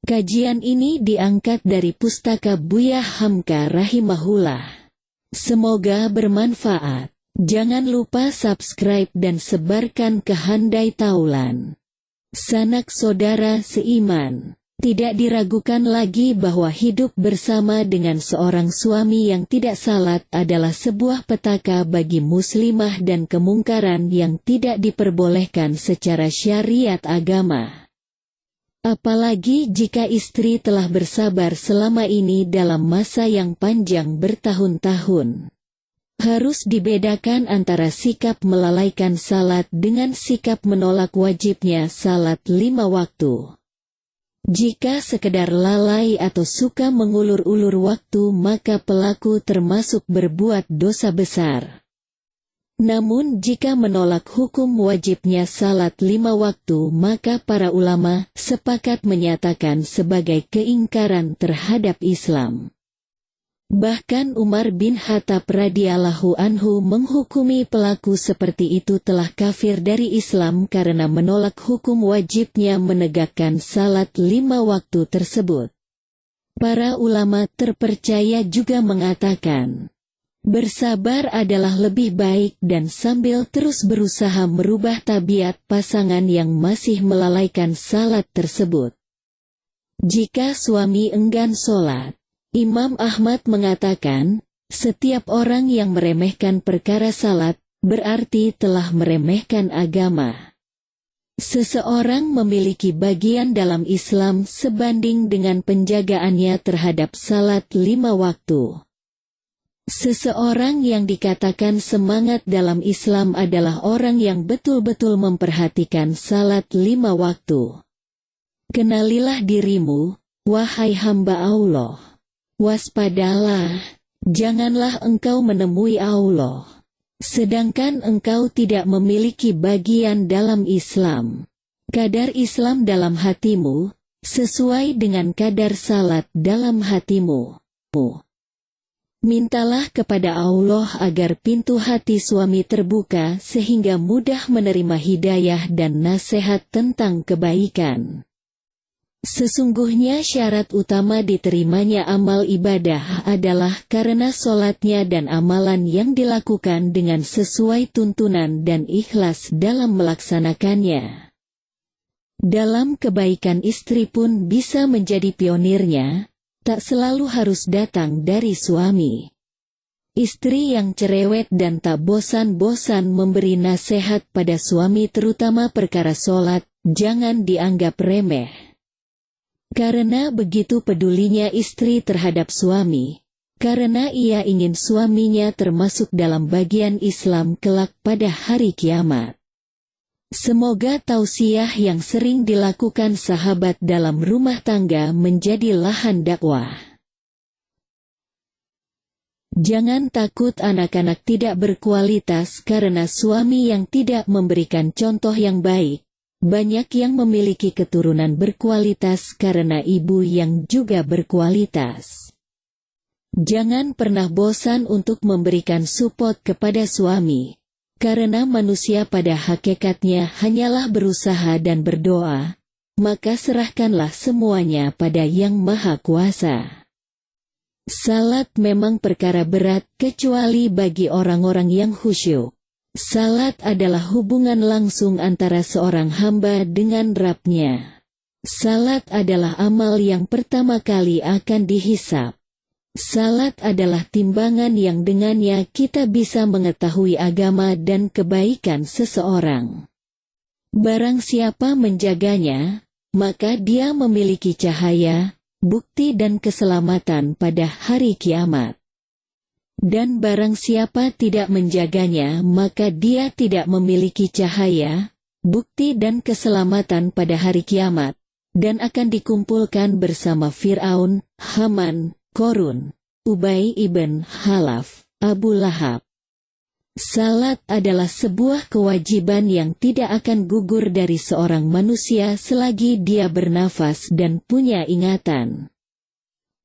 Kajian ini diangkat dari pustaka Buya Hamka rahimahullah. Semoga bermanfaat. Jangan lupa subscribe dan sebarkan ke handai taulan. Sanak saudara seiman. Tidak diragukan lagi bahwa hidup bersama dengan seorang suami yang tidak salat adalah sebuah petaka bagi muslimah dan kemungkaran yang tidak diperbolehkan secara syariat agama. Apalagi jika istri telah bersabar selama ini dalam masa yang panjang bertahun-tahun. Harus dibedakan antara sikap melalaikan salat dengan sikap menolak wajibnya salat 5 waktu. Jika sekedar lalai atau suka mengulur-ulur waktu, maka pelaku termasuk berbuat dosa besar. Namun jika menolak hukum wajibnya salat 5 waktu, maka para ulama sepakat menyatakan sebagai keingkaran terhadap Islam. Bahkan Umar bin Khattab radhiyallahu anhu menghukumi pelaku seperti itu telah kafir dari Islam karena menolak hukum wajibnya menegakkan salat 5 waktu tersebut. Para ulama terpercaya juga mengatakan, bersabar adalah lebih baik dan sambil terus berusaha merubah tabiat pasangan yang masih melalaikan salat tersebut. Jika suami enggan sholat, Imam Ahmad mengatakan, setiap orang yang meremehkan perkara salat, berarti telah meremehkan agama. Seseorang memiliki bagian dalam Islam sebanding dengan penjagaannya terhadap salat 5 waktu. Seseorang yang dikatakan semangat dalam Islam adalah orang yang betul-betul memperhatikan salat 5 waktu. Kenalilah dirimu, wahai hamba Allah. Waspadalah, janganlah engkau menemui Allah, sedangkan engkau tidak memiliki bagian dalam Islam. Kadar Islam dalam hatimu, sesuai dengan kadar salat dalam hatimu. Mintalah kepada Allah agar pintu hati suami terbuka sehingga mudah menerima hidayah dan nasihat tentang kebaikan. Sesungguhnya syarat utama diterimanya amal ibadah adalah karena sholatnya dan amalan yang dilakukan dengan sesuai tuntunan dan ikhlas dalam melaksanakannya. Dalam kebaikan istri pun bisa menjadi pionirnya, tak selalu harus datang dari suami. Istri yang cerewet dan tak bosan-bosan memberi nasihat pada suami terutama perkara sholat, jangan dianggap remeh. Karena begitu pedulinya istri terhadap suami, karena ia ingin suaminya termasuk dalam bagian Islam kelak pada hari kiamat. Semoga tausiah yang sering dilakukan sahabat dalam rumah tangga menjadi lahan dakwah. Jangan takut anak-anak tidak berkualitas karena suami yang tidak memberikan contoh yang baik. Banyak yang memiliki keturunan berkualitas karena ibu yang juga berkualitas. Jangan pernah bosan untuk memberikan support kepada suami, karena manusia pada hakikatnya hanyalah berusaha dan berdoa, maka serahkanlah semuanya pada Yang Maha Kuasa. Salat memang perkara berat kecuali bagi orang-orang yang khusyuk. Salat adalah hubungan langsung antara seorang hamba dengan Rabb-Nya. Salat adalah amal yang pertama kali akan dihisab. Salat adalah timbangan yang dengannya kita bisa mengetahui agama dan kebaikan seseorang. Barang siapa menjaganya, maka dia memiliki cahaya, bukti dan keselamatan pada hari kiamat. Dan barang siapa tidak menjaganya, maka dia tidak memiliki cahaya, bukti dan keselamatan pada hari kiamat, dan akan dikumpulkan bersama Fir'aun, Haman, Qorun, Ubay ibn Khalaf, Abu Lahab. Salat adalah sebuah kewajiban yang tidak akan gugur dari seorang manusia selagi dia bernafas dan punya ingatan.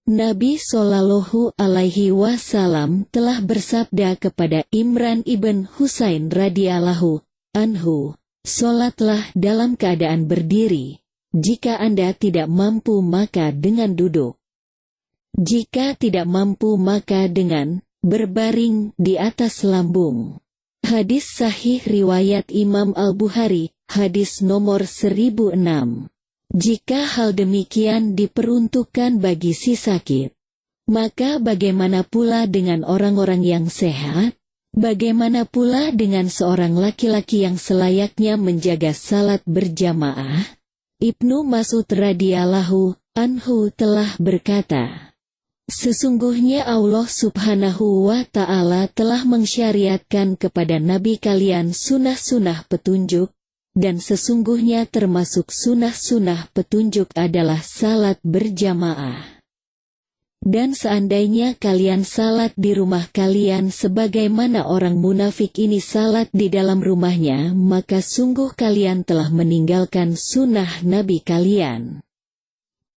Nabi Shallallahu Alaihi Wasallam telah bersabda kepada Imran ibn Husain radhiyallahu anhu, "Sholatlah dalam keadaan berdiri, jika Anda tidak mampu maka dengan duduk. Jika tidak mampu maka dengan berbaring di atas lambung. Hadis sahih riwayat Imam Al-Bukhari, hadis nomor 1006. Jika hal demikian diperuntukkan bagi si sakit, maka bagaimana pula dengan orang-orang yang sehat? Bagaimana pula dengan seorang laki-laki yang selayaknya menjaga salat berjamaah? Ibnu Mas'ud radhiyallahu anhu telah berkata, sesungguhnya Allah subhanahu wa ta'ala telah mensyariatkan kepada Nabi kalian sunnah-sunnah petunjuk, dan sesungguhnya termasuk sunnah-sunnah petunjuk adalah salat berjamaah. Dan seandainya kalian salat di rumah kalian sebagaimana orang munafik ini salat di dalam rumahnya, maka sungguh kalian telah meninggalkan sunnah Nabi kalian.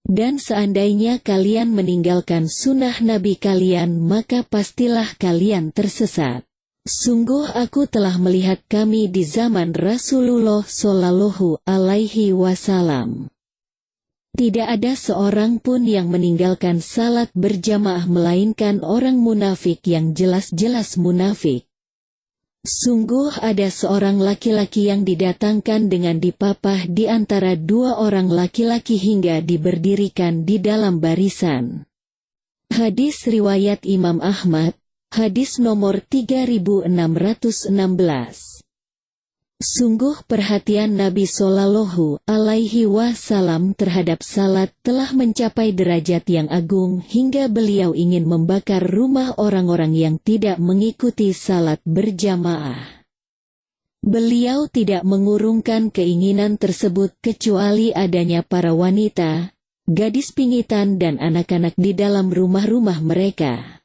Dan seandainya kalian meninggalkan sunnah Nabi kalian, maka pastilah kalian tersesat. Sungguh aku telah melihat kami di zaman Rasulullah Shallallahu Alaihi Wasallam. Tidak ada seorang pun yang meninggalkan salat berjamaah melainkan orang munafik yang jelas-jelas munafik. Sungguh ada seorang laki-laki yang didatangkan dengan dipapah di antara dua orang laki-laki hingga diberdirikan di dalam barisan. Hadis riwayat Imam Ahmad, hadis nomor 3616. Sungguh perhatian Nabi Shallallahu Alaihi Wasallam terhadap salat telah mencapai derajat yang agung hingga beliau ingin membakar rumah orang-orang yang tidak mengikuti salat berjamaah. Beliau tidak mengurungkan keinginan tersebut kecuali adanya para wanita, gadis pingitan dan anak-anak di dalam rumah-rumah mereka.